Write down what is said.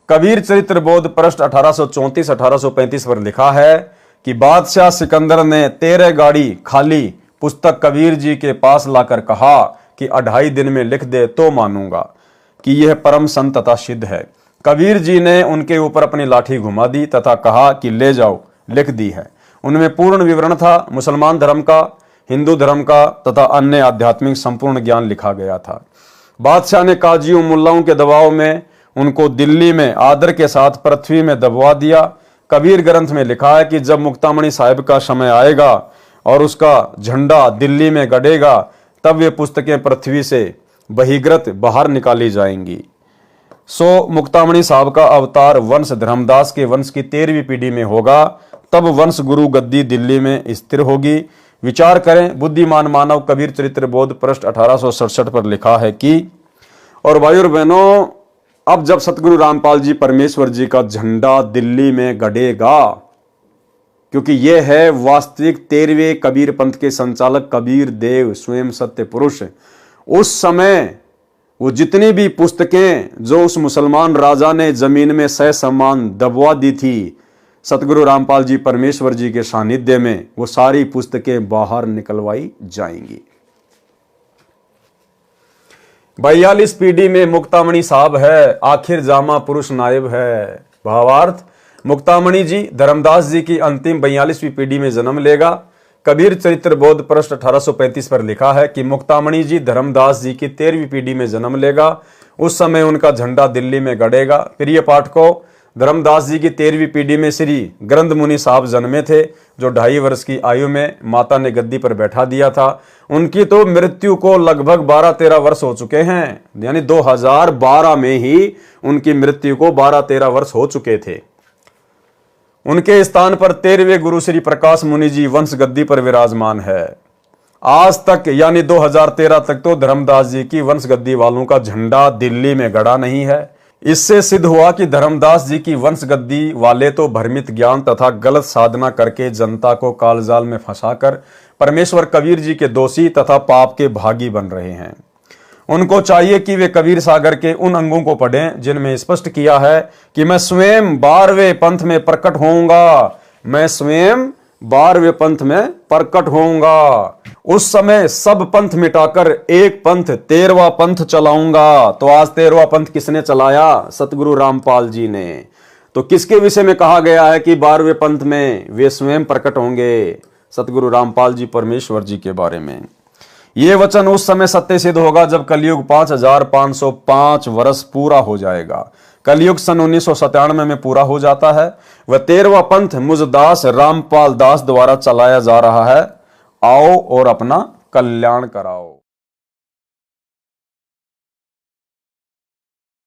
कबीर चरित्र बोध पृष्ठ 1834-1835 पर लिखा है कि बादशाह सिकंदर ने 13 गाड़ी खाली पुस्तक कबीर जी के पास लाकर कहा कि 2.5 दिन में लिख दे तो मानूंगा कि यह परम संत तथा सिद्ध है। कबीर जी ने उनके ऊपर अपनी लाठी घुमा दी तथा कहा कि ले जाओ, लिख दी है। उनमें पूर्ण विवरण था, मुसलमान धर्म का, हिंदू धर्म का तथा अन्य आध्यात्मिक संपूर्ण ज्ञान लिखा गया था। बादशाह ने काजियों मुल्लाओं के दबाव में उनको दिल्ली में आदर के साथ पृथ्वी में दबवा दिया। कबीर ग्रंथ में लिखा है कि जब मुक्तामणि साहिब का समय आएगा और उसका झंडा दिल्ली में गड़ेगा, तब वे पुस्तकें पृथ्वी से बहिर्गत बाहर निकाली जाएंगी। सो मुक्तामणि साहब का अवतार वंश धर्मदास के वंश की 13वीं पीढ़ी में होगा, तब वंश गुरु गद्दी दिल्ली में स्थिर होगी। विचार करें, बुद्धिमान मानव कबीर चरित्र बोध पृष्ठ 1867 पर लिखा है कि, और भाइयों और बहनों, अब जब सतगुरु रामपाल जी परमेश्वर जी का झंडा दिल्ली में गड़ेगा, क्योंकि यह है वास्तविक 13वें कबीर पंथ के संचालक कबीर देव स्वयं सत्य पुरुष, उस समय वो जितनी भी पुस्तकें जो उस मुसलमान राजा ने जमीन में सह सम्मान दबवा दी थी सतगुरु रामपाल जी परमेश्वर जी के सानिध्य में, वो सारी पुस्तकें बाहर निकलवाई जाएंगी। 42 पीढ़ी में मुक्तामणि साहब है, आखिर जामा पुरुष नायब है। भावार्थ, मुक्तामणि जी धर्मदास जी की अंतिम 42वीं पीढ़ी में जन्म लेगा। कबीर चरित्र बोध पृष्ठ 1835 पर लिखा है कि मुक्तामणि जी धर्मदास जी की 13वीं पीढ़ी में जन्म लेगा। उस समय उनका झंडा दिल्ली में गड़ेगा। प्रिय पाठकों, धर्मदास जी की 13वीं पीढ़ी में श्री ग्रंथ मुनि साहब जन्मे थे, जो 2.5 वर्ष की आयु में माता ने गद्दी पर बैठा दिया था। उनकी तो मृत्यु को लगभग 12-13 वर्ष हो चुके हैं, यानी 2012 में ही उनकी मृत्यु को 12-13 वर्ष हो चुके थे। उनके स्थान पर 13वें गुरु श्री प्रकाश मुनि जी वंश गद्दी पर विराजमान है। आज तक यानी 2013 तक तो धर्मदास जी की वंश गद्दी वालों का झंडा दिल्ली में गड़ा नहीं है। इससे सिद्ध हुआ कि धर्मदास जी की वंश गद्दी वाले तो भ्रमित ज्ञान तथा गलत साधना करके जनता को कालजाल में फंसाकर परमेश्वर कबीर जी के दोषी तथा पाप के भागी बन रहे हैं। उनको चाहिए कि वे कबीर सागर के उन अंगों को पढ़ें जिनमें स्पष्ट किया है कि मैं स्वयं 12वें पंथ में प्रकट होऊंगा, मैं स्वयं 12वें पंथ में प्रकट होऊंगा। उस समय सब पंथ मिटाकर एक पंथ 13वां पंथ चलाऊंगा। तो आज 13वां पंथ किसने चलाया? सतगुरु रामपाल जी ने। तो किसके विषय में कहा गया है कि 12वें पंथ में वे स्वयं प्रकट होंगे? सतगुरु रामपाल जी परमेश्वर जी के बारे में। ये वचन उस समय सत्य सिद्ध होगा जब कलयुग 5505 वर्ष पूरा हो जाएगा। कलयुग सन 1997 में पूरा हो जाता है। वह 13वां पंथ मुझदास रामपाल दास द्वारा चलाया जा रहा है। आओ और अपना कल्याण कराओ।